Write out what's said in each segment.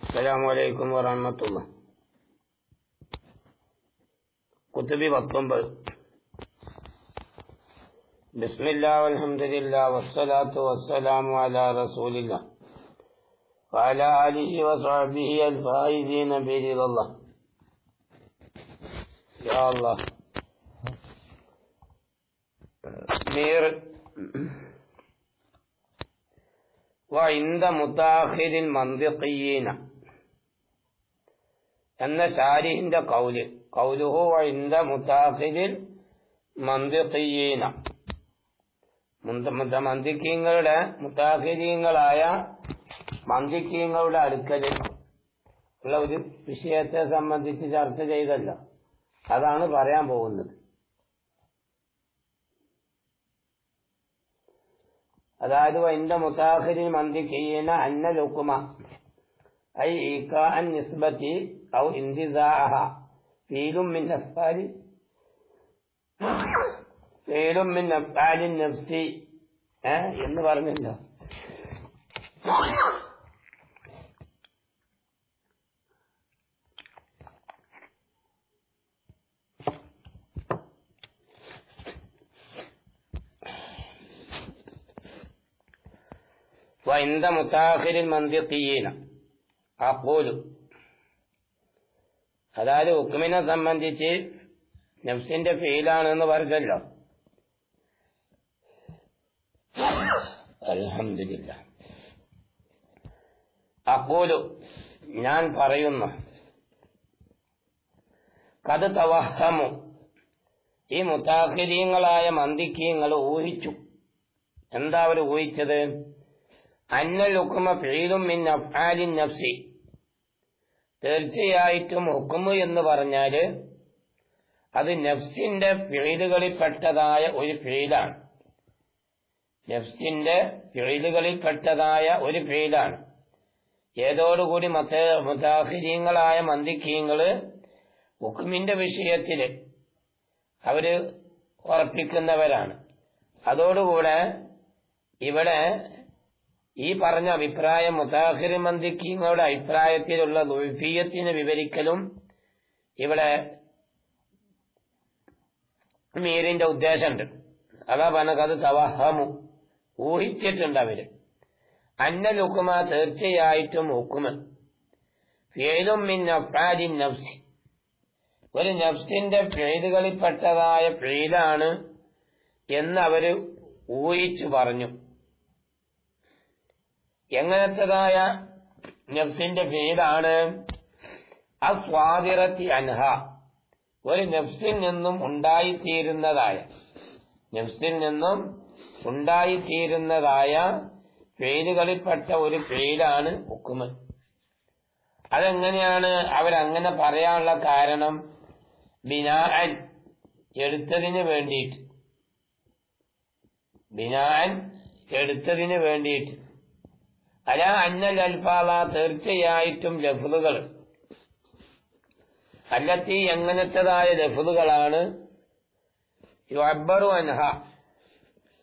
അസ്സലാമു അലൈക്കും വറഹ്മത്തുള്ളാഹി. കുതുബി 19. ബിസ്മില്ലാഹി വൽഹംദുലില്ലാഹി വസ്സലാത്തു വസ്സലാമു അലാ റസൂലില്ലാഹ് വഅലാ ആലിഹി വസഹ്ബിഹി അൽഫായിസീന ബിറിദല്ലാഹ്. യാ അല്ലാഹ്. മീർ വഇൻദ മുതാഖിരിൽ മന്തിഖിയീന എന്ന ശാരിഹിന്റെ ഖൗലുഹു വഇൻദ മുതാഖിരിൽ മന്തിഖിയീന, മന്തിഖീങ്ങളുടെ മുതാഖിരീങ്ങളായ മന്തിഖീങ്ങളുടെ അടുക്കലിൽ ഉള്ള ഒരു വിഷയത്തെ സംബന്ധിച്ച് ചർച്ച ചെയ്തല്ലോ, അതാണ് പറയാൻ പോകുന്നത്. അതായത് വഇൻദ മുതാഖിരിൽ മന്തിഖിയീന അന്നൽ ഹുക്മ ഐ ഇഖാഅൻ നിസ്ബതി ഔ ഇന്തിസാഅഹ ഫീലും മിൻ അഫ്ആലി നഫ്സി എന്ന് പറഞ്ഞല്ലോ. വഇൻദ മുതാഖിരിൽ മന്തിഖിയീന അഖൂലു, അതായത് ഹുക്മിനെ സംബന്ധിച്ച് നഫ്സിന്റെ ഫീലാണെന്ന് പറഞ്ഞല്ലോ. അൽഹംദുലില്ലാഹ്. അഖൂലു, ഞാൻ പറയുന്നു. ഖദ് തവഹമു, ഈ മുതാഖിരീങ്ങളായ മന്തിഖീങ്ങൾ ഊഹിച്ചു. എന്താ അവർ ഊഹിച്ചത്? അന്നൽ ഹുക്മ ഫീലും മിൻ അഫ്ആലി നഫ്സി, തീർച്ചയായിട്ടും ഹുക്മ് എന്ന് പറഞ്ഞാല് അത് നഫ്സിന്റെ ഫീലുകളിൽപ്പെട്ടതായ ഒരു ഫീലാണ്. നഫ്സിന്റെ ഫീലുകളിൽപ്പെട്ടതായ ഒരു ഫീലാണ്. ഏതോടുകൂടി മുതാഖിരീങ്ങളായ മന്തിഖീങ്ങള് ഹുക്മിന്റെ വിഷയത്തില് അവര് ഉറപ്പിക്കുന്നവരാണ്. അതോടുകൂടെ ഇവിടെ ഈ പറഞ്ഞ അഭിപ്രായം മുതാഖിർ മന്തിഖീങ്ങളുടെ അഭിപ്രായത്തിലുള്ള ദുൽഫിയത്തിനെ വിവരിക്കലും ഇവിടെ മീറിന്റെ ഉദ്ദേശമുണ്ട്. അതാ പറഞ്ഞത് തവഹമു, ഊഹിച്ചിട്ടുണ്ട് അവര്. അന്നൽ ഹുക്മ, തീർച്ചയായിട്ടും ഹുക്മ ഫീലും മിൻ അഫ്ആലി നഫ്സി, ഒരു നഫ്സിന്റെ ഫീലുകളിൽപ്പെട്ടതായ ഫീലാണ് എന്ന് അവര് ഊഹിച്ചു പറഞ്ഞു. എങ്ങനത്തതായ നഫ്സിന്റെ ഫീലാണ്? അസ്വാദിറത്തി അൻഹ, ഒരു നഫ്സിൽ നിന്നും ഉണ്ടായിത്തീരുന്നതായ ഫീലുകളിൽപ്പെട്ട ഒരു ഫീലാണ് ഹുക്മ്. അതെങ്ങനെയാണ് അവരങ്ങനെ പറയാനുള്ള കാരണം? ബിനാഅൻ, എടുത്തതിന് വേണ്ടിയിട്ട്. അലാ അന്നൽ അൽഫാള, തീർച്ചയായിട്ടും ലഫ്ളുകൾ, അല്ലത്തി, എങ്ങനത്തതായ ലഫ്ളുകളാണ്, യുഅബ്ബറു അൻഹ,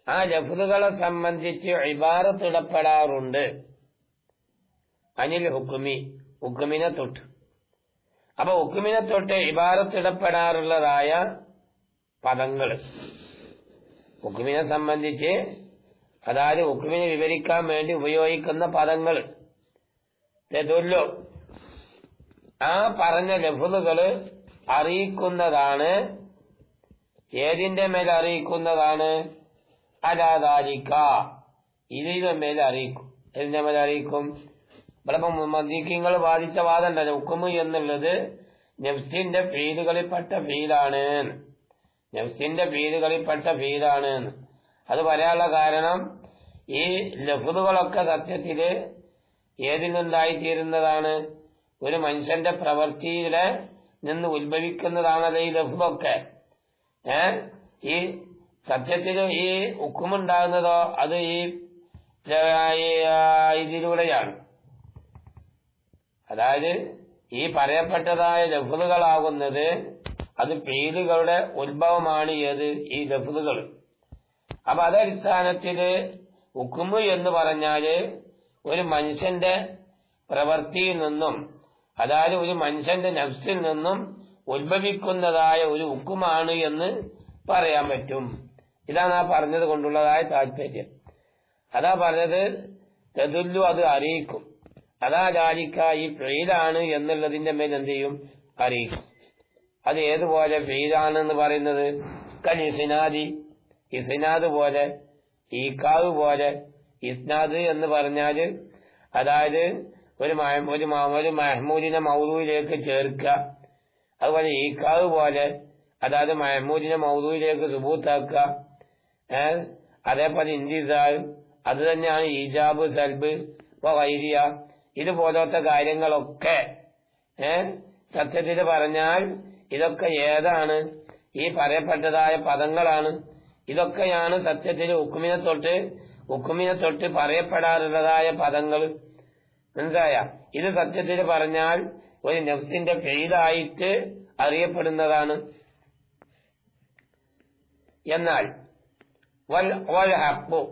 ആ ലഫ്ളുകളെ സംബന്ധിച്ച് ഇബാറത്തിടപ്പെടാറുണ്ട്, അനിൽ ഹുക്മി, ഹുക്മിനെ തൊട്ട്. അപ്പൊ ഹുക്മിനെ തൊട്ട് ഇബാറത്തിടപ്പെടാറുള്ളതായ പദങ്ങൾ, ഹുക്മിനെ സംബന്ധിച്ച്, അതായത് ഹുക്മിനെ വിവരിക്കാൻ വേണ്ടി ഉപയോഗിക്കുന്ന പദങ്ങൾ, തെദുല്ലു, ആ പറഞ്ഞ ലഫ്ളുകള് അറിയിക്കുന്നതാണ്. ഏതിന്റെ മേൽ അറിയിക്കുന്നതാണ്? അലാ ദാലിക, ഇതിന്റെ മേൽ അറിയിക്കും. ഇതിന്റെ മേൽ അറിയിക്കും. ഇവിടെ മന്തിഖീങ്ങൾ വാദിച്ച വാദമുണ്ടല്ലോ, ഹുക്മ് എന്നുള്ളത് നഫ്സിന്റെ ഫീലുകളിൽപ്പെട്ട ഫീലാണ്. അത് പറയാനുള്ള കാരണം, ഈ ലഫ്ളുകളൊക്കെ സത്യത്തില് ഏതിൽ നിന്നുണ്ടായിത്തീരുന്നതാണ്? ഒരു മനുഷ്യന്റെ പ്രവൃത്തിയിലെ നിന്ന് ഉത്ഭവിക്കുന്നതാണല്ലോ ഈ ലഫ്ളൊക്കെ. ഈ സത്യത്തില് ഈ ഹുക്മുണ്ടാകുന്നതോ അത് ഈ ഇതിലൂടെയാണ്. അതായത് ഈ പറയപ്പെട്ടതായ ലഫ്ളുകളാകുന്നത് അത് ഫീലുകളുടെ ഉത്ഭവമാണ് ഏത് ഈ ലഫ്ളുകൾ. അപ്പൊ അതടിസ്ഥാനത്തില് ഹുക്മ് എന്ന് പറഞ്ഞാല് ഒരു മനുഷ്യന്റെ പ്രവൃത്തിയിൽ നിന്നും, അതായത് ഒരു മനുഷ്യന്റെ നഫ്സിൽ നിന്നും ഉത്ഭവിക്കുന്നതായ ഒരു ഹുക്കുമാണ് എന്ന് പറയാൻ പറ്റും. ഇതാണ് ആ പറഞ്ഞത് കൊണ്ടുള്ളതായ താല്പര്യം. അതാ പറഞ്ഞത് തെതുല്ലു, അത് അറിയിക്കും. അതാ ജാലിക്ക, ഈ ഫീലാണ് എന്നുള്ളതിന്റെ മേൽ എന്ത് ചെയ്യും? അറിയിക്കും. അത് ഏതുപോലെ ഫീലാണെന്ന് പറയുന്നത്? ഇസ്നാദി, ഇസ്നാദ് പോലെ, ഈക്കാവ് പോലെ. ഇസ്നാദ് എന്ന് പറഞ്ഞാല് അതായത് ഒരു മഹ്മൂദിനെ മൗദൂയിലേക്ക് ചേർക്കുക. അതുപോലെ ഈക്കാവ് പോലെ, അതായത് മഹ്മൂദിനെ മൗദൂയിലേക്ക് സുബൂത്താക്കുക. അതേപോലെ ഇന്തിസാൽ, അത് തന്നെയാണ് ഈജാബ്, സൽബ്, വൈരിയ. ഇതുപോലത്തെ കാര്യങ്ങളൊക്കെ സത്യത്തിൽ പറഞ്ഞാൽ ഇതൊക്കെ ഏതാണ്? ഈ പറയപ്പെട്ടതായ പദങ്ങളാണ്. ഇതൊക്കെയാണ് സത്യത്തിൽ ഹുക്കുമിനെ തൊട്ട് പറയപ്പെടാറുള്ളതായ പദങ്ങൾ. മനസ്സിലായ? ഇത് സത്യത്തിൽ പറഞ്ഞാൽ ഒരു നഫ്സിന്റെ ഫീലായിട്ട് അറിയപ്പെടുന്നതാണ്. എന്നാൽ വൽ ഹഖ്,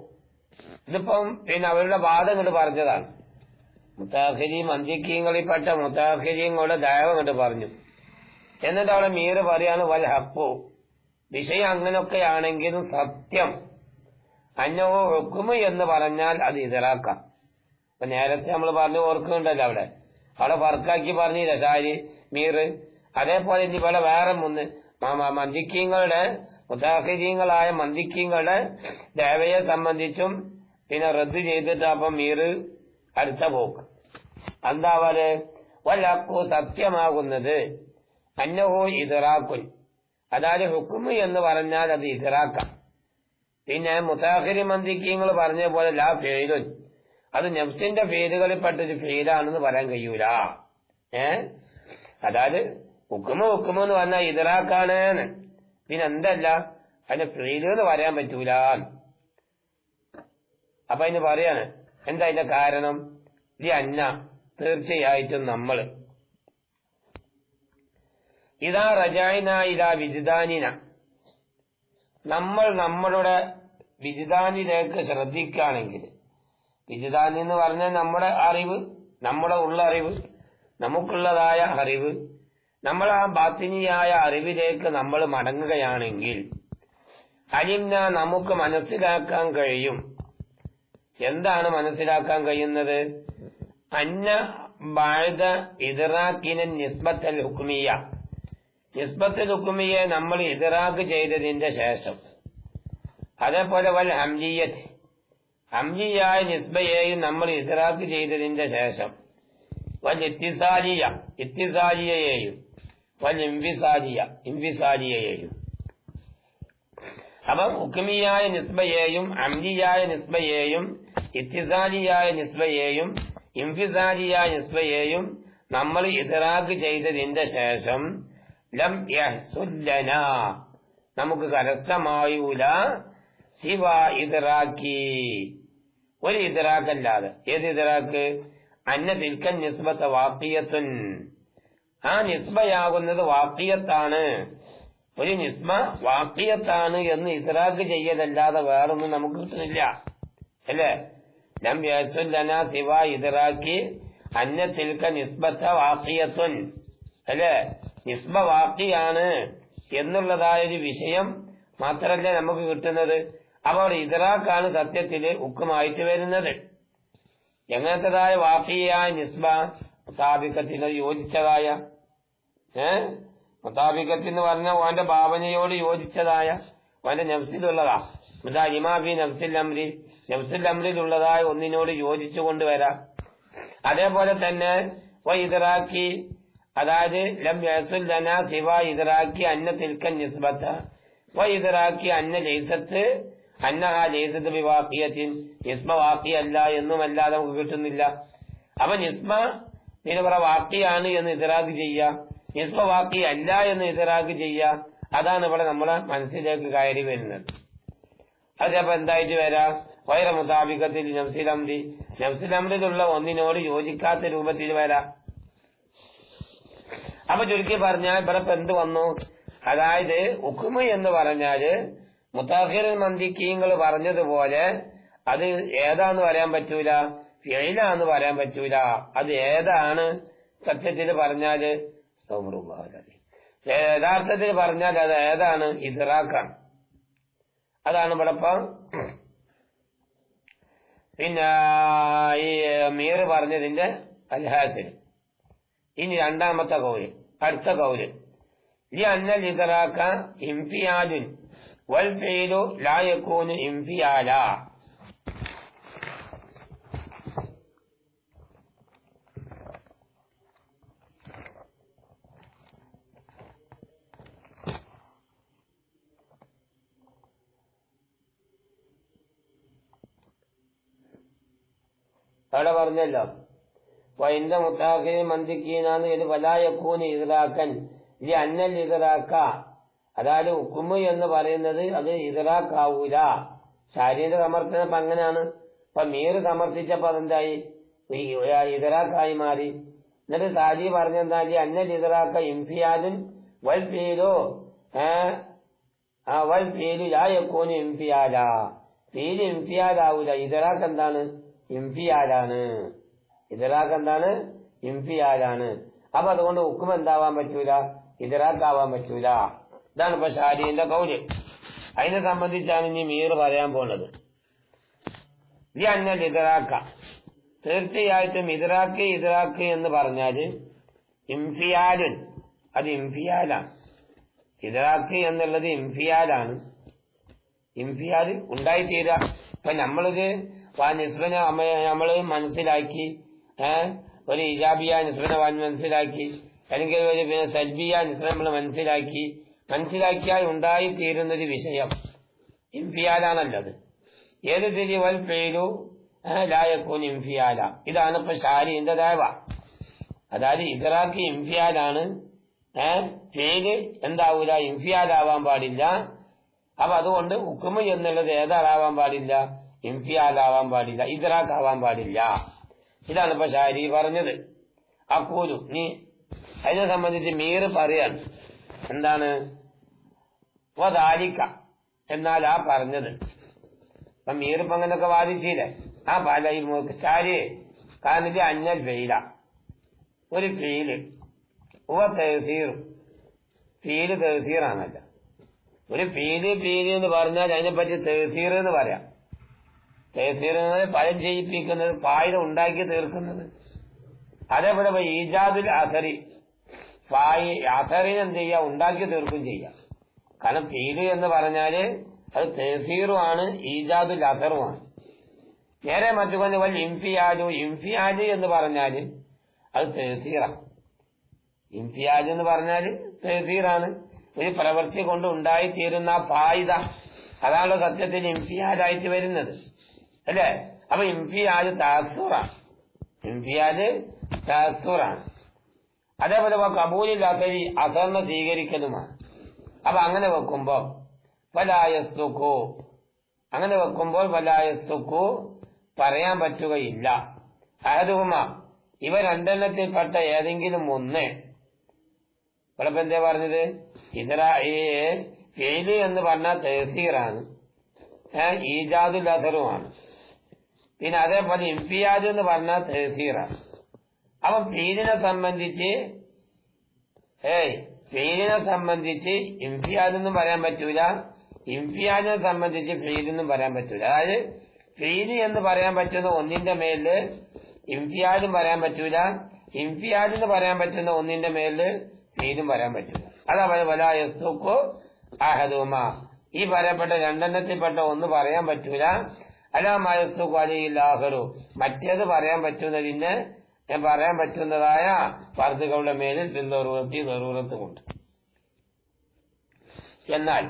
ഇതിപ്പം പിന്നെ അവരുടെ വാദം കൊണ്ട് പറഞ്ഞതാണ്. മുത്താഖിരി മന്ദിക്കീങ്ങളിൽപ്പെട്ട മുത്താഖിരിങ്ങളുടെ ദയവ് കൊണ്ട് പറഞ്ഞു. എന്നിട്ട് അവിടെ മീറ് പറയാണ് വൽ ഹഖ്, വിഷയം അങ്ങനൊക്കെയാണെങ്കിലും സത്യം. അന്നോ ഹുക്മ് എന്ന് പറഞ്ഞാൽ അത് ഇതറാക്കാം. അപ്പൊ നേരത്തെ നമ്മൾ പറഞ്ഞു ഓർക്കുന്നുണ്ടല്ലോ, അവിടെ ഫർക്കാക്കി പറഞ്ഞില്ല ഷാരി മീറ്. അതേപോലെ ഇനി ഇവിടെ വേറെ മന്ദിക്കീങ്ങളുടെ മുത്താഖിരീങ്ങളായ മന്ദിക്കീങ്ങളുടെ ദേവയെ സംബന്ധിച്ചും പിന്നെ റദ്ദ് ചെയ്തിട്ട് അപ്പം മീറ് അടുത്ത പോക്ക്. എന്താ പോലെ വല്ലക്കു, സത്യമാകുന്നത് അന്നഹു ഇതറാക്കുൻ, അതായത് ഹുക്മ് എന്ന് പറഞ്ഞാൽ അത് ഇതറാക്കാം. പിന്നെ മുത്താഖിരി മന്ദിക്കീങ്ങൾ പറഞ്ഞ പോലെ ലാ ഫീലുൻ, അത് നഫ്സിന്റെ ഫീലുകളിൽപ്പെട്ടൊരു ഫീലാണെന്ന് പറയാൻ കഴിയൂല. അതായത് ഹുക്മ് എന്ന് പറഞ്ഞാൽ ഇതറാക്കാണ്. പിന്നെ എന്തല്ല അതിന് ഫീല് എന്ന് പറയാൻ പറ്റൂല. അപ്പൊ അതിന് പറയാണ് എന്താ അതിന്റെ കാരണം? ഈ അന്ന, തീർച്ചയായിട്ടും നമ്മൾ ഇതാ റജായിന ഇതാ വിജിദാനിന, നമ്മൾ നമ്മളുടെ വിജിദാനിലേക്ക് ശ്രദ്ധിക്കുകയാണെങ്കിൽ, വിജിദാനി എന്ന് പറഞ്ഞാൽ നമ്മുടെ അറിവ്, നമ്മുടെ ഉള്ളറിവ്, നമുക്കുള്ളതായ അറിവ്, നമ്മൾ ആ ബാത്തിനിയായ അറിവിലേക്ക് നമ്മൾ മടങ്ങുകയാണെങ്കിൽ അലിംന, നമുക്ക് മനസ്സിലാക്കാൻ കഴിയും. എന്താണ് മനസ്സിലാക്കാൻ കഴിയുന്നത്? അന്ന ബഅദ ഇദ്റാക്കിന നിസ്ബത്തൽ ഹുക്മിയ, നിസ്ബത്തുൽ ഹുക്മിയെ നമ്മൾ ഇദ്റാഖ് ചെയ്തതിന്റെ ശേഷം, അതേപോലെ വൽ ഹംലിയത്ത്, ഹംലിയായ നിസ്ബയെയും നമ്മൾ ഇദ്റാഖ് ചെയ്തതിന്റെ ശേഷം, വൽ ഇത്തിസാലിയ, ഇത്തിസാലിയയെയും, വൽ ഇൻഫിസാലിയയെയും. അപ്പം ഹുക്മിയായ നിസ്ബയെയും ഹംലിയായ നിസ്ബയെയും ഇത്തിസാലിയായ നിസ്ബയെയും ഇൻഫിസാലിയായ നിസ്ബയെയും നമ്മൾ ഇദ്റാഖ് ചെയ്തതിന്റെ ശേഷം ലം യഹ്സുൽ ലനാ, നമുക്ക് കരസ്ഥമായൂല സിവ ഇദ്റാഖി, ഒരു ഇദ്റാഖല്ലാതെ. ഏത് ഇദ്റാഖ്? അന്ന തിൽക്കൻ നിസ്ബത വാഖിയത്തുൻ, ആ നിസ്ബയാകുന്നത് വാഖിയത്താണ്, ഒരു നിസ്ബ വാഖിയത്താണ് എന്ന് ഇദ്റാഖ് ചെയ്യലല്ലാതെ വേറൊന്നും നമുക്ക് കിട്ടുന്നില്ല. അല്ലേ? ലം യഹ്സുൽ ലനാ സിവ ഇദ്റാഖി അന്ന തിൽക്ക നിസ്ബത വാഖിയത്തുൻ, അല്ലേ? നിസ്ബ വാഖിയാണ് എന്നുള്ളതായൊരു വിഷയം മാത്രമല്ല നമുക്ക് കിട്ടുന്നത്. അപ്പോൾ ഇദ്റാഖാണ് സത്യത്തില് ഹുക്കുമായിട്ട് വരുന്നത്. എങ്ങനത്തതായ വാഖിയായ നിസ്ബ? മുതാബിക്കത്തിന് യോജിച്ചതായ, മുതാബിക്കത്തിന് പറഞ്ഞ ഓന്റെ ഭാവനയോട് യോജിച്ചതായ, ഓന്റെ നഫ്സിലുള്ളതാ. ഇമാബി നഫ്സിൽ അംരി, നഫ്സിൽ അംരിലുള്ളതായ ഒന്നിനോട് യോജിച്ചു കൊണ്ടുവരാം. അതേപോലെ തന്നെ ഇദ്റാഖി, അതായത് ലം യഹ്സുൽ ലനാ സിവ ഇദ്റാഖി അന്ന തിൽക്കൻ നിസ്ബത ഇദ്റാഖി അന്ന ലൈസത്ത് അന്നഹാ ലൈസത്ത് ബിവാഖിയത്തിൻ, നിസ്ബ വാഖിയല്ല എന്നുമല്ലാതെ നമുക്ക് കിട്ടുന്നില്ല. അപ്പൊ നിസ്ബ നിലവറ വാഖിയാണ് എന്ന് ഇദ്റാഖ് ചെയ്യുക, നിസ്ബ വാഖി അല്ല എന്ന് ഇദ്റാഖ് ചെയ്യുക. അതാണ് ഇവിടെ നമ്മളെ മനസ്സിലേക്ക് കയറി വരുന്നത്. അതപ്പോ എന്തായിട്ട് വരാം? വൈറ മുതാബിക്കത്തിൽ നഫ്സിൽ അംരി, നഫ്സിൽ അംരിലുള്ള ഒന്നിനോട് യോജിക്കാത്ത രൂപത്തിൽ വരാം. അപ്പൊ ചുരുക്കി പറഞ്ഞാൽ ഇവിടെ ഇപ്പൊ എന്ത് വന്നു? അതായത് ഹുക്മ് എന്ന് പറഞ്ഞാല് മുതാഖിറുൽ മന്തിഖീങ്ങൾ പറഞ്ഞതുപോലെ അത് ഏതാന്ന് പറയാൻ പറ്റൂല, ഫിഇലാന്ന് പറയാൻ പറ്റൂല. അത് ഏതാണ് സത്യത്തിൽ പറഞ്ഞാല് യഥാർത്ഥത്തിൽ പറഞ്ഞാൽ അത് ഏതാണ്? ഇദ്റാഖാണ്. അതാണ് ഇവിടെ ഇപ്പം പിന്നെ ഈ മീർ പറഞ്ഞതിന്റെ അൽഹാസിൽ. ഇനി രണ്ടാമത്തെ കൗല്, അടുത്ത കൗല് അന്നൽ ഇദ്റാഖ ഇംഫിയാലുൻ വൽ ഫീലു ലാ യകൂനു ഇംഫിയാല. അവിടെ പറഞ്ഞല്ലോ വൈന്ദ മുത്താഖിരി മന്ദിക്കീനാന്ന് ഇത് വലായക്കൂന് ഇദ്റാഖൻ ഈ അന്നൽ ഇദ്റാഖ. അതായത് ഹുക്മ് എന്ന് പറയുന്നത് അത് ഇദ്റാഖാവൂല. ശാരീരിക സമർത്ഥനം ഇപ്പൊ അങ്ങനെയാണ്. ഇപ്പൊ മീർ സമർത്ഥിച്ചപ്പോ അതെന്തായി? ഇദ്റാഖായി മാറി. എന്നിട്ട് സാജി പറഞ്ഞെന്താ? അന്നൽ ഇദ്റാഖ ഇംഫിയാലുൻ വൽ ഫീലു വൽ ഫീലു ലാ യകൂനു ഇംഫിയാല. ഫീൽ ഇംഫിയാലാവൂല. ഇദ്റാഖ് എന്താണ്? ഇംഫിയാലാണ്. ഇദ്റാഖ് എന്താണ്? ഇംഫിയാലാണ്. അപ്പൊ അതുകൊണ്ട് ഹുക്മ് എന്താവാൻ പറ്റൂല? ഇദ്റാഖ് ആവാൻ പറ്റൂല. ഇതാണ് ഇപ്പൊ ഷാരിന്റെ കൗല്. അതിനെ സംബന്ധിച്ചാണ് ഇനി മീർ പറയാൻ പോകുന്നത്. ഈ അന്നൽ ഇദ്റാഖ, തീർച്ചയായിട്ടും ഇദ്റാഖ് എന്ന് പറഞ്ഞാല് ഇംഫിയാലുൻ, അത് ഇംഫിയാലാണ്. ഇദ്റാഖ് എന്നുള്ളത് ഇംഫിയാലാണ്. ഇംഫിയാൽ ഉണ്ടായിത്തീരുക. ഇപ്പൊ നമ്മളൊരു നിസ്ബനെ നമ്മള് മനസ്സിലാക്കി, ഒരു ഇജാബിയ നിസ്ബനെ മനസ്സിലാക്കി, അല്ലെങ്കിൽ ഒരു സൽബിയ നിസ്ബനെ നമ്മൾ മനസ്സിലാക്കിയാൽ ഉണ്ടായിത്തീരുന്നൊരു വിഷയം ഇംഫിയാലാണല്ലത്. ഏത് തിരി വൽ ഫീലു ലാ യകൂനു ഇംഫിയാല. ഇതാണ് ഇപ്പൊ ഷാരിന്റെ ദഅവ. അതായത് ഇദ്റാഖ് ഇംഫിയാലാണ്, ഫീല് എന്താവൂല? ഇംഫിയാലാവാൻ പാടില്ല. അപ്പൊ അതുകൊണ്ട് ഹുക്മ് എന്നുള്ളത് ഏതാളാവാൻ പാടില്ല? ഇംഫിയാലാവാൻ പാടില്ല, ഇദ്റാഖ് ആവാൻ പാടില്ല. ഇതാണ് ഇപ്പൊ ഷാരി പറഞ്ഞത്. അക്കൂലു, നീ അതിനെ സംബന്ധിച്ച് മീർ പറയാണ്. എന്താണ്? വദാലിക, എന്നാൽ ആ പറഞ്ഞത്. അപ്പൊ മീർ ഇപ്പൊ അങ്ങനെയൊക്കെ വാദിച്ചില്ലേ? ആ പല ഷാരി കാരണം അന്നൽ ഫീല, ഒരു ഫീല് ഫീല് തഹ്സീറാണല്ല. ഒരു ഫീല് എന്ന് പറഞ്ഞാൽ അതിനെപ്പറ്റി തഹ്സീർ എന്ന് പറയാം. തഹ്സീർ ഫലം ചെയ്യിപ്പിക്കുന്നത്, ഫായിദ ഉണ്ടാക്കി തീർക്കുന്നത്. അതേപോലെ ഈജാദുൽ അസറി, അസറിന് എന്ത് ചെയ്യുക? ഉണ്ടാക്കി തീർക്കും ചെയ്യാം. കാരണം ഫീല് എന്ന് പറഞ്ഞാല് അത് തഹ്സീറുമാണ്, ഈജാദുൽ അസറുമാണ്. നേരെ മറ്റുകൊണ്ട് വല്ല ഇംഫിയാലു എന്ന് പറഞ്ഞാല് അത് തഹ്സീറാണ്. ഇംഫിയാലു എന്ന് പറഞ്ഞാല് തഹ്സീറാണ്. ഒരു പ്രവൃത്തി കൊണ്ട് ഉണ്ടായിത്തീരുന്ന ഫായിദ, അതാണല്ലോ സത്യത്തിൽ ഇംഫിയാലായിട്ട് വരുന്നത്, അല്ലേ? അപ്പൊ ഇംഫിയാല് തഅസ്സുറാണ്. അതേപോലെ കബൂലിൽ അസരി, അസറിനെ സ്വീകരിക്കലുമാണ്. അപ്പൊ അങ്ങനെ വെക്കുമ്പോൾ ഫലായസ്തുക്കു പറയാൻ പറ്റുകയില്ല. അഹദുഹുമ, ഇവ രണ്ടെണ്ണത്തിൽപ്പെട്ട ഏതെങ്കിലും ഒന്ന്. ഇവിടെ എന്താ പറഞ്ഞത്? ഫീല് എന്ന് പറഞ്ഞാൽ തഹ്സീറാണ്, ഈജാദുൽ അസറുമാണ്. പിന്നെ അതേപോലെ ഇംഫിയാദ് എന്ന് പറഞ്ഞാൽ തഹ്സീറാണ്. അപ്പൊ ഫീലിനെ സംബന്ധിച്ച് ഇംഫിയാദെന്നും പറയാൻ പറ്റൂല, ഇംഫിയാദിനെ സംബന്ധിച്ച് ഫീലെന്നും പറയാൻ പറ്റൂല. അതായത് ഫീല് എന്ന് പറയാൻ പറ്റുന്ന ഒന്നിന്റെ മേലില് ഇംഫിയാദും പറയാൻ പറ്റൂല, ഇംഫിയാദെന്ന് പറയാൻ പറ്റുന്ന ഒന്നിന്റെ മേലില് ഫീലും പറയാൻ പറ്റൂല. അതേപോലെ വലാ യസ്തുഖു അഹദുഹുമ, ഈ പറയപ്പെട്ട രണ്ടെണ്ണത്തിൽപ്പെട്ട ഒന്ന് പറയാൻ പറ്റൂല. അലാ മാ യസ്തുഖു അലൈഹിൽ ആഖിറു, മറ്റേത് പറയാൻ പറ്റുന്നതായ ഫർദുകളുടെ മേലിൽ ദറൂറത്ത് കൊണ്ട്. എന്നാൽ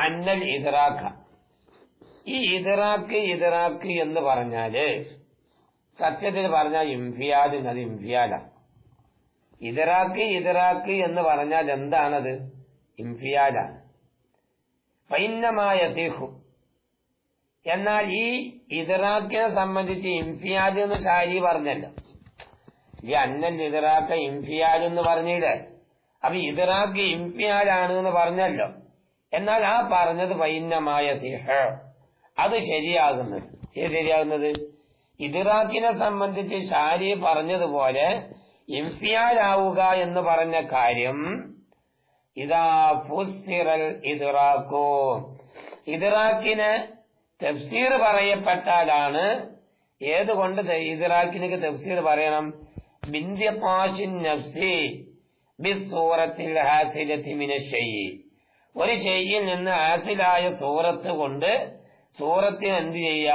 അന്നൽ ഇദ്റാഖ, ഈ ഇദ്റാഖ് എന്ന് പറഞ്ഞാല് സത്യത്തിൽ പറഞ്ഞാൽ ഇംഫിയാദ്, അത് ഇംഫിയാദ. ഇദ്റാഖ് എന്ന് പറഞ്ഞാൽ എന്താണത്? ഇംഫിയാദാണ്. ഫൈന്നമായ യസീഹു, എന്നാൽ ഈ ഇദ്റാഖിനെ സംബന്ധിച്ച് ഇംഫിയാദ് എന്ന് ഷാരി പറഞ്ഞല്ലോ. ഈ അന്നൽ ഇദ്റാഖ ഇംഫിയാദ് എന്ന് പറഞ്ഞില്ലേ? അപ്പൊ ഇദ്റാക്ക് ഇൻഫിയാലാണ് എന്ന് പറഞ്ഞല്ലോ. എന്നാൽ ആ പറഞ്ഞത് വൈന്നമായ സിഹ അത് ശരിയാകുന്നത്. ഏത് ശരിയാകുന്നത്? ഇദ്റാക്കിനെ സംബന്ധിച്ച് ശാരി പറഞ്ഞതുപോലെ ഇൻഫിയാലാവുക എന്ന് പറഞ്ഞ കാര്യം ഇതാ ഫുസ്സിറൽ ഇദ്റാക്കോ, ഇദ്റാക്കിന് തഫ്സീർ പറയപ്പെട്ടാലാണ്. ഏതുകൊണ്ട് ഇദ്റാക്കിന് തഫ്സീർ പറയണം? ബിന്ദിഖാശിൻ നഫ്സി ബിസ്സൂറത്തിൽ ഹാസിലത്തി മിനശ്ശൈഇ, ഒരു ഷൈഇൽ നിന്ന് ഹാസിലായ സൂറത്ത് കൊണ്ട് സൂറത്തിന് എന്ത് ചെയ്യുക?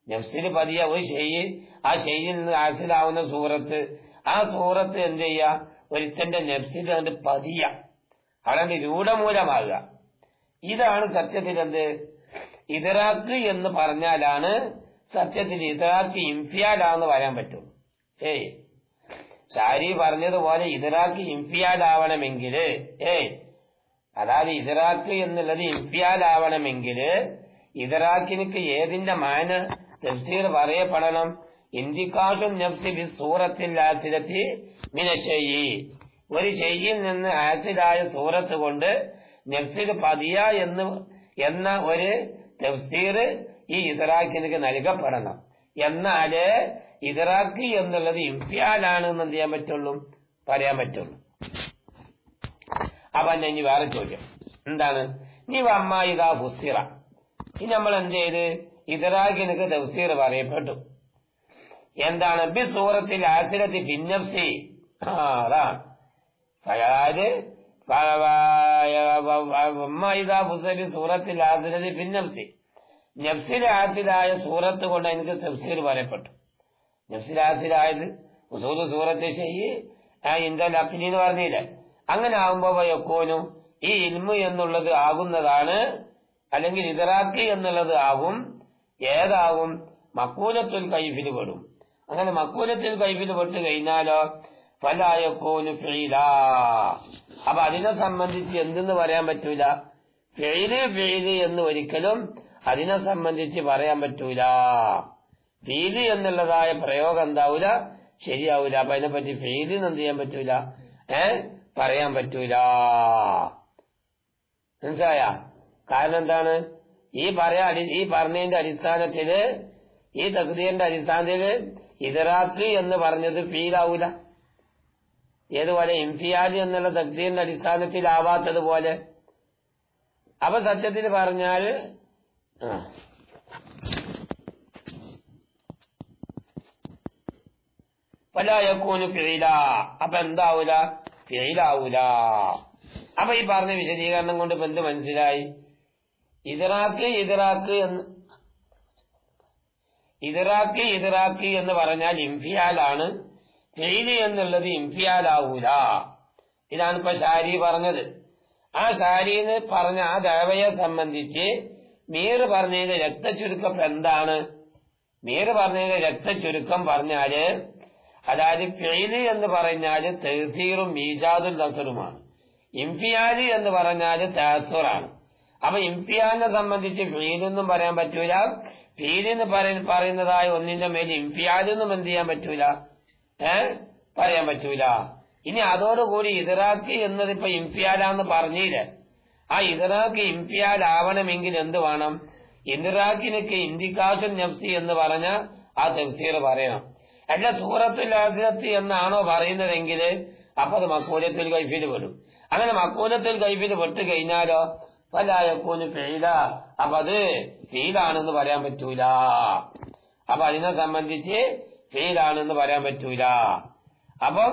നഫ്സിൽ പതിയ ഒരു ഷൈഇ, ആ ഷൈഇൽ നിന്ന് ഹാസിലാവുന്ന സൂറത്ത്, ആ സൂറത്ത് എന്ത് ചെയ്യുക? ഒരുത്തന്റെ നഫ്സിൽ അത് പതിയ, അവിടെ രൂഢമൂലമാകുക. ഇതാണ് സത്യത്തിൽ എന്ത് ഇദ്റാക്ക് എന്ന് പറഞ്ഞാലാണ് സത്യത്തിൽ ഇദ്റാക്ക് ഇൻഫിയാലാന്ന് പറയാൻ പറ്റും. ഷാരി പറഞ്ഞതുപോലെ ഇദ്റാക്ക് ഇൻഫിയാലാവണമെങ്കിൽ, അതായത് ഇദ്റാക്ക് എന്നുള്ളത് ഇൻഫിയാലാവണമെങ്കിൽ ഇദ്റാക്കിനിക്ക് ഏതിന്റെ മാന തഫ്സീർ പറയപ്പെടണം? ഇന്തിഖാഷുൻ നഫ്സി ബിസ്സൂറത്തിൽ ഹാസിലത്തി മിനശ്ശൈഇ, ഒരു ഷൈഇൽ നിന്ന് ഹാസിലായ സൂറത്ത് കൊണ്ട് നഫ്സിൽ പതിയ എന്ന ഒരു തഫ്സീർ ഈ ഇദ്റാക്കിനിക്ക് നൽകപ്പെടണം. എന്നാലേ ഇദ്റാക്ക് എന്നുള്ളത് ഇൻഫിയാലാണ് എന്ന് എന്ത് ചെയ്യാൻ പറ്റുള്ളൂ? പറയാൻ പറ്റുള്ളൂ. അപ്പൊ ഇനി വേറെ ചോദ്യം എന്താണ്? നീ അമ്മ ഇതാ ഫുസ്സിറ, ഇനി നമ്മൾ എന്ത് ചെയ്ത്? ഇദ്റാക്കിനിക്ക് തഫ്സീർ പറയപ്പെട്ടു. എന്താണ്? ബി സൂറത്തിൽ ഹാസിലത്തി ഫിന്നഫ്സി, അതാണ്. അതായത് സൂറത്തിൽ ഹാസിലത്തി ഫിന്നഫ്സി, നഫ്സിലെ ഹാസിലായ സൂറത്ത് കൊണ്ട് എനിക്ക് തഫ്സീർ പറയപ്പെട്ടു. നഫ്സിൽ ഹാസിലായത് ഉസൂൽ സൂറത്ത് ഷൈഇ ഇന്ദൽ അഖ്ലി എന്ന് പറഞ്ഞില്ലേ? അങ്ങനെ ആകുമ്പോ യക്കൂനു ഈ ഇൽമു എന്നുള്ളത് ആകുന്നതാണ്, അല്ലെങ്കിൽ ഇദ്റാക്ക് എന്നുള്ളത് ആകും. ഏതാകും? മഖൂലത്തുൽ കൈഫിൽ പെടും. അങ്ങനെ മഖൂലത്തുൽ കൈഫിൽ പെട്ട് കഴിഞ്ഞാലോ ഫലാ യകൂനു ഫീലാ, അപ്പൊ അതിനെ സംബന്ധിച്ച് എന്തെന്ന് പറയാൻ പറ്റൂല? ഫീല് എന്ന് ഒരിക്കലും അതിനെ സംബന്ധിച്ച് പറയാൻ പറ്റൂല. ഫീല് എന്നുള്ളതായ പ്രയോഗം എന്താവൂല? ശരിയാവൂല. അപ്പൊ അതിനെപ്പറ്റി ഫീലിന് എന്ത് ചെയ്യാൻ പറ്റൂല? പറയാൻ പറ്റൂല. മനസ്സിലായ? കാരണം എന്താണ്? ഈ പറഞ്ഞതിന്റെ അടിസ്ഥാനത്തില്, ഈ തഖ്ദീറിന്റെ അടിസ്ഥാനത്തില് ഇദ്റാക്ക് എന്ന് പറഞ്ഞത് ഫീലാവൂല. ഏതുപോലെ ഇൻഫിയാൽ എന്നുള്ള തഖ്ദീറിന്റെ അടിസ്ഥാനത്തിലാവാത്തതുപോലെ. അപ്പൊ സത്യത്തിൽ പറഞ്ഞാൽ ഫലാ യകൂനു ഫീല, അപ്പൊ എന്താവൂല? ഫീലാവൂല. അപ്പൊ ഈ പറഞ്ഞ വിശദീകരണം കൊണ്ട് ഇപ്പൊ എന്ത് മനസ്സിലായി? ഇദ്റാക്ക് എന്ന് പറഞ്ഞാൽ ഇൻഫിയാലാണ്, ഫീല് എന്നുള്ളത് ഇൻഫിയാലാവൂല. ഇതാണ് ഇപ്പൊ ഷാരി പറഞ്ഞത്. ആ ഷാരിന്ന് പറഞ്ഞ ആ ദഅവയെ സംബന്ധിച്ച് മീർ പറഞ്ഞതിന്റെ രക്തചുരുക്കം എന്താണ്? മീർ പറഞ്ഞതിന്റെ രക്തചുരുക്കം പറഞ്ഞാല്, അതായത് ഫീല് എന്ന് പറഞ്ഞാല് തഹ്സീറും ഈജാദുൽ നസറുമാണ്, ഇൻഫിയാല് എന്ന് പറഞ്ഞാല് തഅസ്സുറാണ്. അപ്പൊ ഇൻഫിയാലിനെ സംബന്ധിച്ച് ഫീലൊന്നും പറയാൻ പറ്റൂല, ഫീലെന്ന് പറയുന്നതായ ഒന്നിന്റെ മേൽ ഇൻഫിയാലൊന്നും എന്ത് ചെയ്യാൻ പറ്റൂല? പറയാൻ പറ്റൂല. ഇനി അതോടുകൂടി ഇദ്റാക്ക് എന്നതിപ്പോ ഇൻഫിയാലാന്ന് പറഞ്ഞില്ലേ? ആ ഇദ്റാക്ക് ഇൻഫിയാലാവണമെങ്കിൽ എന്ത് വേണം? ഇദ്റാക്കിനൊക്കെ ഇന്തിഖാഷുൻ നഫ്സി എന്ന് പറഞ്ഞ ആ തഫ്സീർ പറയണം. അല്ല സൂറത്തുൽ ഹാസിലത്തി എന്നാണോ പറയുന്നതെങ്കിൽ അപ്പൊ അത് മഖൂലത്തുൽ കൈഫിൽ പെടും. അങ്ങനെ മഖൂലത്തുൽ കൈഫിൽ പെട്ട് കഴിഞ്ഞാലോ ഫലാ യകൂനു ഫീല, അപ്പൊ അത് ഫീലാണെന്ന് പറയാൻ പറ്റൂല. അപ്പൊ അതിനെ സംബന്ധിച്ച് ഫീലാണെന്ന് പറയാൻ പറ്റൂല. അപ്പം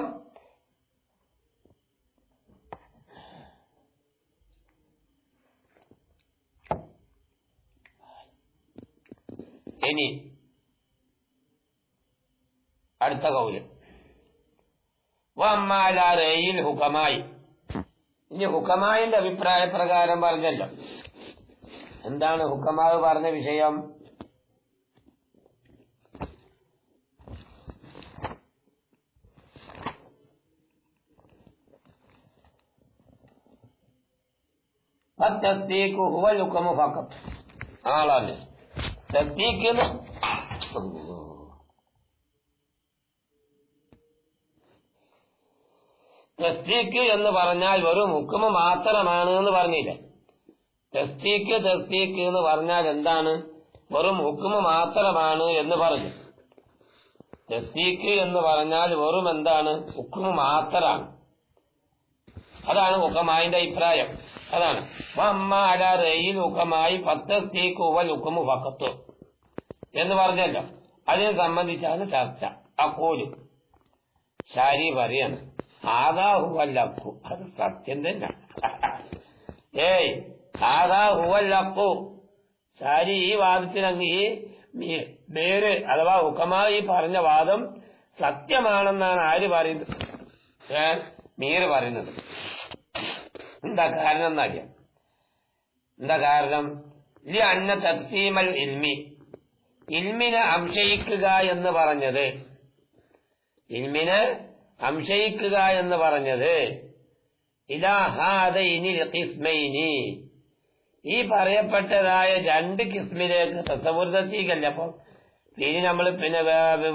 ഇനി അടുത്ത കൗല് വമ്മാലയിൽ ഹുക്കമായി. ഇനി ഹുക്കമായിന്റെ അഭിപ്രായ പ്രകാരം പറഞ്ഞല്ലോ. എന്താണ് ഹുക്കമാവ് പറഞ്ഞ വിഷയം? തസ്ദീഖു ഹുവൽ ഹുക്മു ഫഖത്ത്, ആളാണ് തസ്ദീഖ്. തസ്ദീഖ് എന്ന് പറഞ്ഞാൽ വെറും ഹുക്മ് മാത്രമാണ് എന്ന് പറഞ്ഞില്ലേ. തസ്ദീഖ് എന്ന് പറഞ്ഞാൽ എന്താണ്? വെറും ഹുക്മ് മാത്രമാണ് എന്ന് പറഞ്ഞു. തസ്ദീഖ് എന്ന് പറഞ്ഞാൽ വെറും എന്താണ്? ഹുക്മ് മാത്രമാണ്. അതാണ് ഹുക്കമായിന്റെ അഭിപ്രായം. അതാണ് റയിൽ ഹുക്കമായി ഫത്തസ്ദീഖുവൽ ഹുക്മു ഫഖത്ത് എന്ന് പറഞ്ഞല്ലോ. അതിനെ സംബന്ധിച്ചാണ് ചർച്ച. അഖൂലു ശാരി പറയാണ് ഹാദാ ഹുവൽ ഹഖ്, അത് സത്യം തന്നെ. ഹാദാ ഹുവൽ ഹഖ്, ശാരി ഈ വാദത്തിനങ്ങ് ഈ പേര് അഥവാ ഹുക്കമായി പറഞ്ഞ വാദം സത്യമാണെന്നാണ് ആര് പറയുന്നത്? മീർ പറയുന്നത്. എന്താ കാരണം എന്നറിയാം. എന്താ കാരണം? അന്ന തഖ്സീമൽ ഇൽമി, ഇൽമിനെ അംശയിക്കുക എന്ന് പറഞ്ഞത്, ഇൽമിനെ അംശയിക്കുക എന്ന് പറഞ്ഞത് ഇലാ ഹാദൈനിൽ ഖിസ്മൈനി, ഈ പറയപ്പെട്ടതായ രണ്ട് കിസ്മിലേക്ക് തസവുർദീകല്ല. അപ്പൊ ഇനി നമ്മൾ പിന്നെ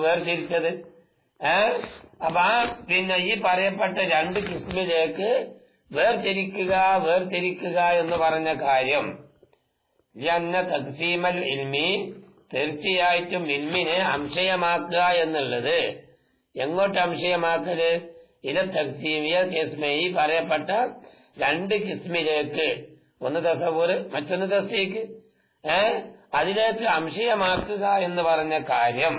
വേർതിരിച്ചത് അപ്പൊ ഈ പറയപ്പെട്ട രണ്ട് കിസ്മിലേക്ക് വേർതിരിക്കുക എന്ന് പറഞ്ഞ കാര്യം അന്ന തഖ്സീമൽ ഇൽമി, തീർച്ചയായിട്ടും ഇൽമിനെ അംശയമാക്കുക എന്നുള്ളത്. എങ്ങോട്ട് അംശയമാക്കല്? ഇല തഖ്സീമിയ കിസ്മി, പറയപ്പെട്ട രണ്ട് കിസ്മിലേക്ക്, ഒന്ന് തസവുർ മറ്റൊന്ന് തസ്ദീഖ്, അതിലേക്ക് അംശയമാക്കുക എന്ന് പറഞ്ഞ കാര്യം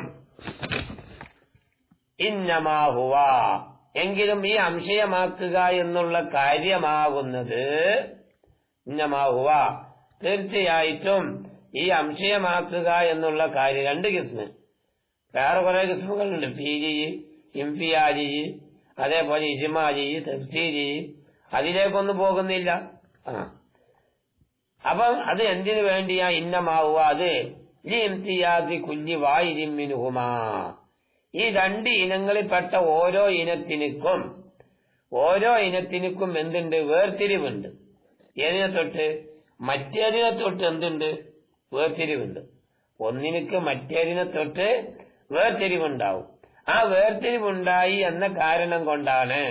ഇന്നമാ ഹുവ, എങ്കിലും ഈ അംശയമാക്കുക എന്നുള്ള കാര്യമാകുന്നത് ഇന്നമാ ഹുവ, തീർച്ചയായിട്ടും ഈ അംശയമാക്കുക എന്നുള്ള കാര്യം. രണ്ട് കിസ്മ്, വേറെ കുറെ കിസ്മുകളുണ്ട്. ഫീജി, ഇംഫിയാജി, അതേപോലെ ഇജ്മാജി, തഫ്സീരി, അതിലേക്കൊന്നും പോകുന്നില്ല. അപ്പം അത് എന്തിനു വേണ്ടിയാ ഇന്നമാവുക? അത് ഇംതിയാസി കുല്ലി വാഹിദിൻ മിൻഹുമാ, ഈ രണ്ട് ഇനങ്ങളിൽപ്പെട്ട ഓരോ ഇനത്തിനും എന്തുണ്ട്? വേർതിരിവുണ്ട്. ഏതിനെ തൊട്ട്? മറ്റേതിനെ തൊട്ട് എന്തുണ്ട്? വേർതിരിവുണ്ട്. ഒന്നിനക്ക് മറ്റേതിനെ തൊട്ട് വേർതിരിവുണ്ടാവും. ആ വേർതിരിവുണ്ടായി എന്ന കാരണം കൊണ്ടാണ്,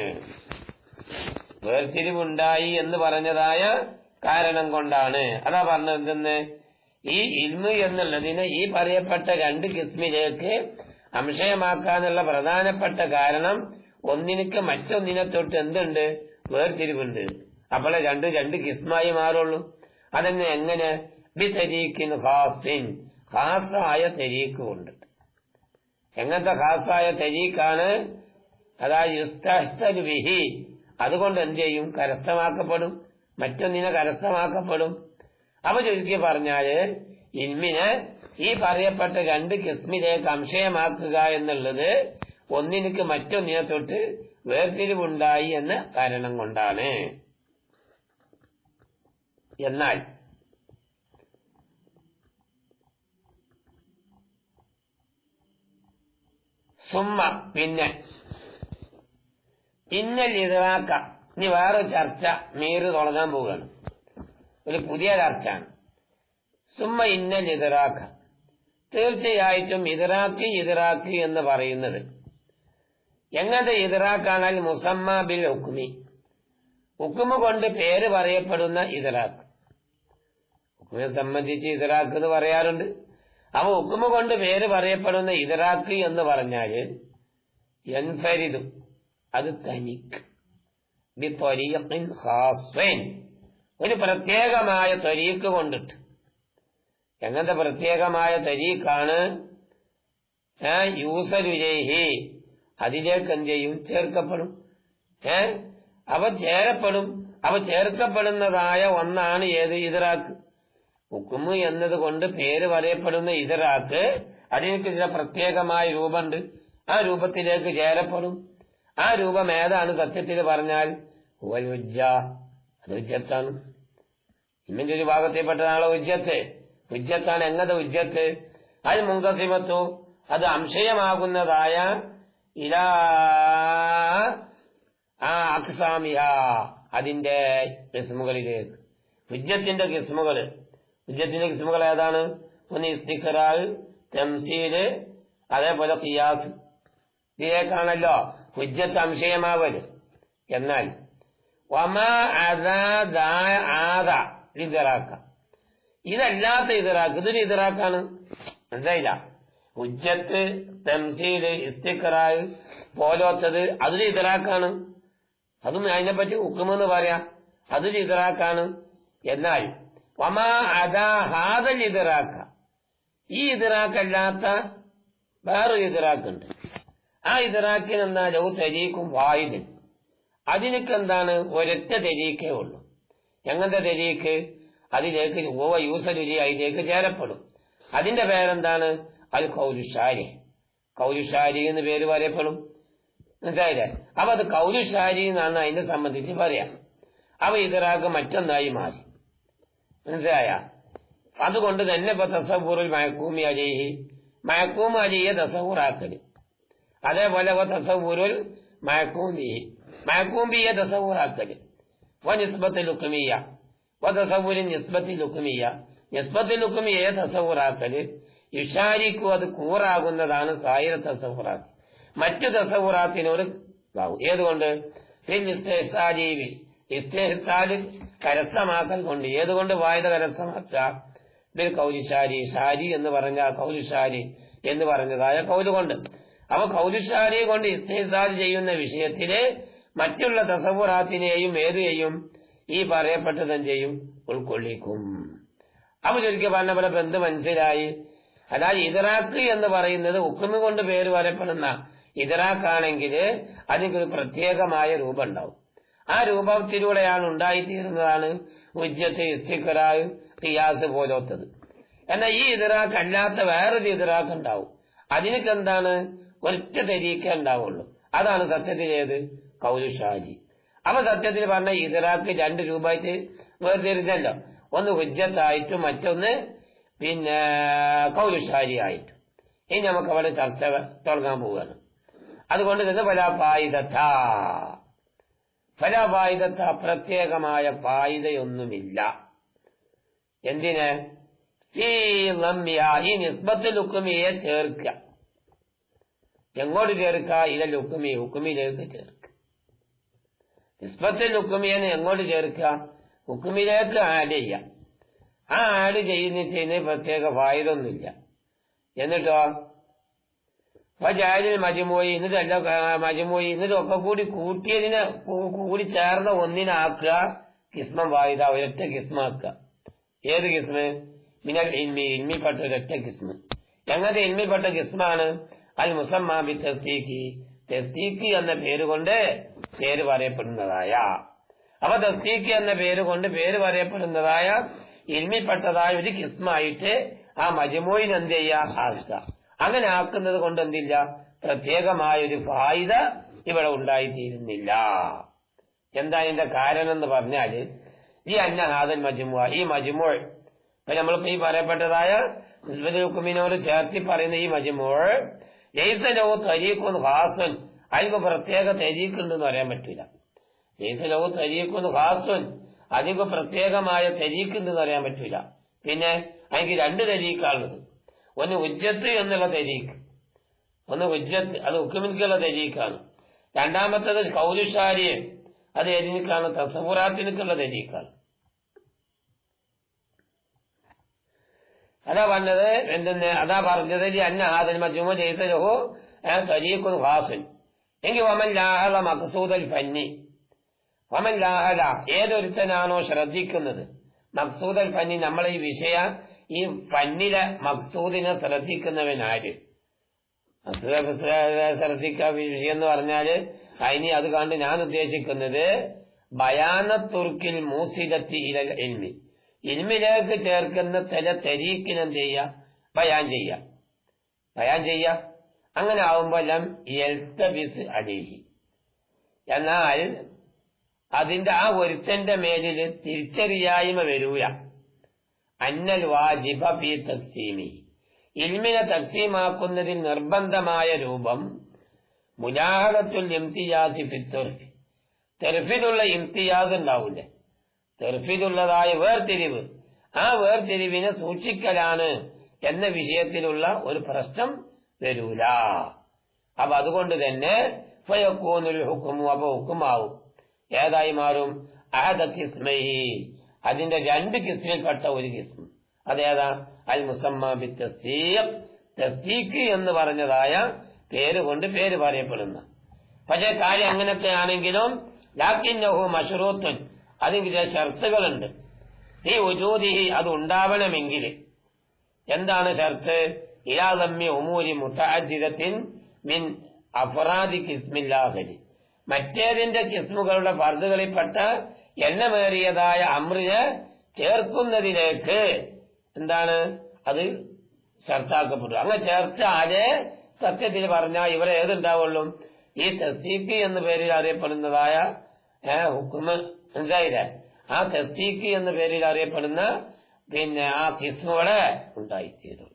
വേർതിരിവുണ്ടായി എന്ന് പറഞ്ഞതായ കാരണം കൊണ്ടാണ്. അതാ പറഞ്ഞത് എന്തെന്ന്? ഈ ഇൽമ് എന്നുള്ളതിനെ ഈ പറയപ്പെട്ട രണ്ട് കിസ്മിലേക്ക് അംശയമാക്കാനുള്ള പ്രധാനപ്പെട്ട കാരണം ഒന്നിനക്ക് മറ്റൊന്നിനെ തൊട്ട് എന്തുണ്ട്? വേർതിരിവുണ്ട്. അപ്പോഴേ രണ്ട് കിസ്മായി മാറുള്ളൂ. അതെന്നെ എങ്ങനെ? ബിതരീഖിൻ ഖാസിൻ, ഖാസായ തരീഖ് കൊണ്ട്. എങ്ങനത്തെ ഖാസായ തരീഖാണ്? അതായത് യുസ്തഹ്സനു ബിഹി, അതുകൊണ്ട് എന്ത് ചെയ്യും? കരസ്ഥമാക്കപ്പെടും, മറ്റൊന്നിനെ കരസ്ഥമാക്കപ്പെടും. അപ്പൊ ചുരുക്കി പറഞ്ഞാല് ഇൽമിനെ ഈ പറയപ്പെട്ട രണ്ട് കിസ്മിലേക്ക് അംശയമാക്കുക എന്നുള്ളത് ഒന്നിനക്ക് മറ്റൊന്നിനെ തൊട്ട് വേർതിരിവുണ്ടായി എന്ന കാരണം കൊണ്ടാണ്. എന്നാൽ സുമ്മ, പിന്നെ ഇന്നൽ ഇദ്റാക, ഇനി വേറെ ചർച്ച മീറ് തുടങ്ങാൻ പോവുകയാണ്. ഒരു പുതിയ ചർച്ചയാണ്. സുമ്മ ഇന്നൽ ഇദ്റാക, തീർച്ചയായിട്ടും ഇദ്റാക്ക് എന്ന് പറയുന്നത് എങ്ങനത്തെ ഇദ്റാക്കാണൽ? മുസമ്മ ബിൽ ഹുക്മി, ഹുക്മ കൊണ്ട് പേര് പറയപ്പെടുന്ന ഇദ്റാക്ക്. ഹുക്മിനെ സംബന്ധിച്ച് ഇദ്റാക്ക് എന്ന് പറയാറുണ്ട്. അപ്പൊ ഹുക്മ കൊണ്ട് പേര് പറയപ്പെടുന്ന ഇദ്റാക്ക് എന്ന് പറഞ്ഞാല് യൻഫരിദു, അത് തനിക്ക്, ബിത്വരീഖിൻ ഖാസ്സൻ, ഒരു പ്രത്യേകമായ ത്വരീഖ് കൊണ്ടിട്ട്. എങ്ങനത്തെ പ്രത്യേകമായ ത്വരീഖാണ്? യൂസലു ഇലൈഹി, അതിലേക്ക് എന്ത് ചെയ്യും? ചേർക്കപ്പെടും. അപ്പൊ ചേർക്കപ്പെടുന്നതായ ഒന്നാണ് ഏത്? ഇദ്റാക്ക്. ഹുക്മ് എന്നതുകൊണ്ട് പേര് പറയപ്പെടുന്ന ഇദ്റാക്ക്, അതിനൊക്കെ ചില പ്രത്യേകമായ രൂപമുണ്ട്. ആ രൂപത്തിലേക്ക് ചേരപ്പെടും. ആ രൂപം ഏതാണ്? സത്യത്തിൽ പറഞ്ഞാൽ ഹുവൽ ഹുജ്ജ, അത് ഹുജ്ജത്താണ്. ഇന്നിന്റെ ഒരു ഭാഗത്തിൽപ്പെട്ടതാണ് ഹുജ്ജത്താണ്. എങ്ങനത്തെ ഹുജ്ജത്ത്? അൽ മുൻഖസിമത്തു, അത് അംശയമാകുന്നതായ ഇലാ അഖ്സാമിഹ, അതിന്റെ കിസ്മുകളിലേക്ക്. ഹുജ്ജത്തിന്റെ കിസ്മുകൾ ഏതാണ്? ഒന്ന് ഇസ്തിഖ്റാർ, തംസീല്, അതേപോലെ ഖിയാസ്. ഇതിലേക്കാണല്ലോ ഹുജ്ജത്ത് അംശയമാവല്. എന്നാൽ വമാ ആദ ഇതറാക്ക, ഇതല്ലാത്ത ഇതറാക്ക്, ഇതൊരു ഇതറാക്കാണ്. മനസ്സിലായില്ല? ഹുജ്ജത്ത്, തംസീല്, ഇസ്തിഖ്റാർ പോലോത്തത് അതൊരു ഇതറാക്കാണ്. അതും അതിനെപ്പറ്റി ഹുക്കുമെന്ന് പറയാം, അതൊരു ഇതറാക്കാണ്. എന്നാൽ വമാ അദാ ഹാദൽ ഇതറാക്ക, ഈ ഇതറാക്കല്ലാത്ത വേറൊരു ഇതറാക്കുണ്ട്. ആ ഇതറാക്കിന് എന്താ? ലൗ തരീക്കും വായിദൻ, അതിനൊക്കെ എന്താണ്? ഒരൊറ്റ തെരീക്കേ ഉള്ളൂ. എങ്ങനത്തെ തെരീക്ക്? അതിലേക്ക് യൂസലുരി, അതിലേക്ക് ചേരപ്പെടും. അതിന്റെ പേരെന്താണ്? അൽ കൗലുഷാരി. കൗലുഷാരി എന്ന് പേര് പറയപ്പെടും. മനസ്സിലായില്ലേ? അപ്പൊ അത് കൗലുഷാരി എന്നാണ് അതിനെ സംബന്ധിച്ച് പറയാം. അവ ഇതറാക്ക് മറ്റൊന്നായി മാറി. മനസ്സിലായ? അതുകൊണ്ട് തന്നെ ഇപ്പൊ തസവ്വുറുൽ മഹ്കൂമി അലൈഹി, മഹ്കൂം അലിയെ തസവ്വുറാക്കല്. അതേപോലെ തസവ്വുറുൽ മഹ്കൂമിഹി, മഹ്കൂമിയെ തസവ്വുറാക്കല്. നിസ്ബത്തുൽ ഹുക്മിയ്യ, തസവ്വുറുൽ നിസ്ബത്തുൽ ഹുക്മിയ്യ, നിസ്ബത്തുൽ ഹുക്മിയെ തസവ്വുറാക്കല്. യുഷാരിക്കും അത് കൂറാകുന്നതാണ് സായിര തസവ്വുറാത്ത്, മറ്റു തസവ്വുറാത്തിനോട് ആവും. ഏതുകൊണ്ട്? ഇസ്തിഹ്സാൽ കരസ്ഥമാക്കൽ കൊണ്ട്. ഏതുകൊണ്ട് വായുത കരസ്ഥമാക്കുക? ബിൽ കൗലുഷാരി, ഷാരി എന്ന് പറഞ്ഞ കൗലുഷാരി എന്ന് പറഞ്ഞതായ കൗല് കൊണ്ട്. അപ്പൊ കൗലുഷാരി കൊണ്ട് ഇസ്തിഹ്സാൽ ചെയ്യുന്ന വിഷയത്തില് മറ്റുള്ള തസവ്വുറാത്തിനെയും ഏത് ചെയ്യും? ഈ പറയപ്പെട്ടതും ചെയ്യും, ഉൾക്കൊള്ളിക്കും. അപ്പൊ ചുരുക്കി പറഞ്ഞ പോലെ എന്ത് മനസ്സിലായി? അതായത് ഇതറാക്ക് എന്ന് പറയുന്നത് ഹുക്മ് കൊണ്ട് പേര് പറയപ്പെടുന്ന ഇതറാക്കാണെങ്കിൽ അതിനൊരു പ്രത്യേകമായ രൂപം ഉണ്ടാവും. ആ രൂപത്തിലൂടെയാണ് ഉണ്ടായിത്തീരുന്നതാണ് ഹുജ്ജത്ത്, ഇസ്തിഖ്റാർ, ഖിയാസ് പോലത്തത്. എന്നാൽ ഈ ഇതറാക്ക് അല്ലാത്ത വേറൊരു ഇതറാക്ക് ഉണ്ടാവും. അതിനൊക്കെ എന്താണ്? ഒറ്റ തരീക്കേ ഉണ്ടാവുള്ളൂ. അതാണ് സത്യത്തിൽ ഏത്? കൗലുഷാരി. അപ്പൊ സത്യത്തിൽ പറഞ്ഞ ഇതറാക്ക് രണ്ട് രൂപമായിട്ട് വേർതിരിഞ്ഞല്ലോ. ഒന്ന് ഹുജ്ജത്തായിട്ടും മറ്റൊന്ന് പിന്നെ കൗലുഷാരി ആയിട്ടും. ഇനി നമുക്ക് അവിടെ ചർച്ച തുടങ്ങാൻ പോവുകയാണ്. അതുകൊണ്ട് തന്നെ ഫലാഫായിദത്ത, പ്രത്യേകമായ ഫായിദയൊന്നുമില്ല. എന്തിന്? ഈ നിസ്ബത്തുൽ ഹുക്മിയെ ചേർക്കുക. എങ്ങോട്ട് ചേർക്കുക? ഇലൽ ഹുക്മി, ഹുക്മിലേക്ക് ചേർക്കുക. നിസ്ബത്തുൽ ഹുക്മിയെ എങ്ങോട്ട് ചേർക്കുക? ഹുക്മിലേക്ക് ആഡ് ചെയ്യാം. ആ ആഡ് ചെയ്യുന്നതിന് പ്രത്യേക ഫായിദൊന്നുമില്ല. എന്നിട്ടോ ജാലിൽ മജ്മൂഇ, എന്നിട്ടല്ല മജ്മൂഇ, എന്നിട്ടൊക്കെ കൂടി കൂട്ടിയതിനെ കൂടി ചേർന്ന ഒന്നിനാക്കുക കിസ്മം വായിദ, ഒരൊറ്റ കിസ്മാക്കുക. ഏത് കിസ്മ്? മിനൽ ഇൽമി, ഇൽമിപ്പെട്ട ഒരൊറ്റ കിസ്മ്. ഞങ്ങളുടെ ഇൽമിപ്പെട്ട കിസ്മാണ് അൽ മുസമ്മാ ബി തസ്ദീഖി, തസ്ദീഖ് എന്ന പേരുകൊണ്ട് പേര് പറയപ്പെടുന്നതായ. അപ്പൊ തസ്ദീഖ് എന്ന പേരുകൊണ്ട് പേര് പറയപ്പെടുന്നതായ ഇൽമിപ്പെട്ടതായ ഒരു കിസ്മായിട്ട് ആ മജ്മൂഇന് എന്ത് ചെയ്യാ? ആക്കുക. അങ്ങനെ ആക്കുന്നത് കൊണ്ട് എന്തില്ല? പ്രത്യേകമായൊരു ഫായിദ ഇവിടെ ഉണ്ടായിത്തീരുന്നില്ല. എന്താ ഇതിന്റെ കാരണം എന്ന് പറഞ്ഞാല് ഈ അന്നഹാദൽ മജ്മൂഅ, ഈ മജ്മൂഅ ഇപ്പൊ നമ്മളിപ്പോ ഈ പറയപ്പെട്ടതായ നിസ്ബത്തുൽ ഹുക്മിനോട് ചേർത്തി പറയുന്ന ഈ മജ്മൂഅ ലൈസ ലഹു തരീഖുൻ ഖാസുൻ, അതിന് പ്രത്യേക തരീഖ് ഉണ്ടെന്ന് പറയാൻ പറ്റില്ല. ലൈസ ലഹു തരീഖുൻ ഖാസുൻ, അതിന് പ്രത്യേകമായ തരീഖ് ഉണ്ടെന്ന് പറയാൻ പറ്റില്ല. പിന്നെ അതിന് രണ്ട് തരീഖാണുള്ളത്. ഒന്ന് ഹുജ്ജത്ത് എന്നുള്ള തരീഖ്, ഒന്ന് ഹുജ്ജത്ത്, അത് ഹുക്മിനുള്ള തരീഖാണ്. രണ്ടാമത്തേത് കൗലുഷാരി, അത് ഏതിനേക്കാണ്? തസവ്വുറാത്തിനുള്ള തരീഖാണ്. അതാ പറഞ്ഞത് എന്തെന്ന്? അതാ പറഞ്ഞത് അന്ന ഹാദൽ മജ്മൂഅ ലൈസ ലഹു തരീഖുൻ ഖാസുൻ. എങ്കിൽ വമൻ ലാഹള മഖ്സൂദൽ ഫന്നി, വമൻ ലാഹള, ഏതൊരുത്തനാണോ ശ്രദ്ധിക്കുന്നത് മഖ്സൂദൽ ഫന്നി, നമ്മളെ ഈ വിഷയ ഈ ഫന്നിലെ മഖ്സൂദിനെ ശ്രദ്ധിക്കുന്നവനാര്? ശ്രദ്ധിക്കുക വിഷയം എന്ന് പറഞ്ഞാല് അതിന് അത് കണ്ട് ഞാൻ ഉദ്ദേശിക്കുന്നത് ബയാനത്തുർക്കിൽ മൂസിദത്തി ഇലൽ ഇൽമി, ഇൽമിലേക്ക് ചേർക്കുന്ന ചില തരീക്കിനെന്ത് ചെയ്യുക? ബയാൻ ചെയ്യുക. അങ്ങനെ ആവുമ്പോ ലം യൽതബിസ് അലൈഹി, എന്നാൽ അതിന്റെ ആ ഒരുത്തന്റെ മേലിൽ തിരിച്ചറിയായ്മ വരൂല. അന്നൽ വാജിബ ഫീ തഖ്സീമി, ഇൽമിനെ തഖ്സീമാക്കുന്നതിൽ നിർബന്ധമായ രൂപം മുലാഹദത്തുൽ ഇംതിയാസ് ഫി തർഫി, തർഫിലുള്ള ഇംതിയാസ് ഉണ്ടാവില്ലേ, തർഫിലുള്ളതായ വേർതിരിവ്, ആ വേർതിരിവിനെ സൂക്ഷിക്കലാണ് എന്ന വിഷയത്തിലുള്ള ഒരു പ്രശ്നം വരൂല. അപ്പൊ അതുകൊണ്ട് തന്നെ ഫയക്കൂനുൽ ഹുക്മു, അപ്പൊ ഹുക്കുമാവും. ഏതായി മാറും? അഹദ കിസ്മൈഹി, അതിന്റെ 2 കിസ്മിൽപ്പെട്ട ഒരു കിസ്മ. അതേതാ? അൽ മുസമ്മ ബി തസ്ദീഖ്, തസ്ദീഖ് എന്ന് പറഞ്ഞതായ പേരുകൊണ്ട് പേര് പറയപ്പെടുന്ന. പക്ഷെ കാര്യം അങ്ങനത്തെ ആണെങ്കിലും ലാക്കിന്നഹു മശ്റൂത്തുൻ, അതിന് ചില ഷർത്തുകളുണ്ട്. ഈ വജൂദിഹി, അത് ഉണ്ടാവണമെങ്കിൽ എന്താണ് ഷർത്ത്? ഇലാ ദമ്മി ഉമൂരി മുതഅദ്ദിദത്തിൻ മിൻ അഫ്റാദി കിസ്മില്ലാഹി, മറ്റേതിന്റെ കിസ്മുകളുടെ ഫർദുകളിൽപ്പെട്ട എണ്ണമേറിയതായ അമ്രിനെ ചേർക്കുന്നതിലേക്ക് എന്താണ് അത് ഷർത്താക്കപ്പെട്ടു. അങ്ങനെ ചേർത്താലേ സത്യത്തിൽ പറഞ്ഞാൽ ഇവിടെ ഏതുണ്ടാവുള്ളൂ? ഈ തസ്ദീഖ് എന്ന പേരിൽ അറിയപ്പെടുന്നതായ ഹുക്മ് എന്തായില്ലേ, ആ തസ്ദീഖ് എന്ന പേരിൽ അറിയപ്പെടുന്ന പിന്നെ ആ കിസ്മുകളെ ഉണ്ടായിത്തീരും.